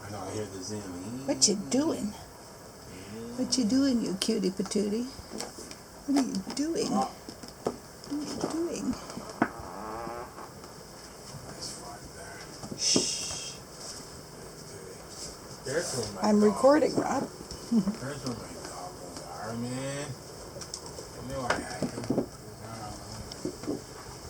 I know I hear the zoom. What you doing? What you doing, you cutie patootie? What are you doing? What are you doing? Nice fly there. Shh. There's where my I'm dog- recording, Rob. There's where my goggles are, man. I knew I had them.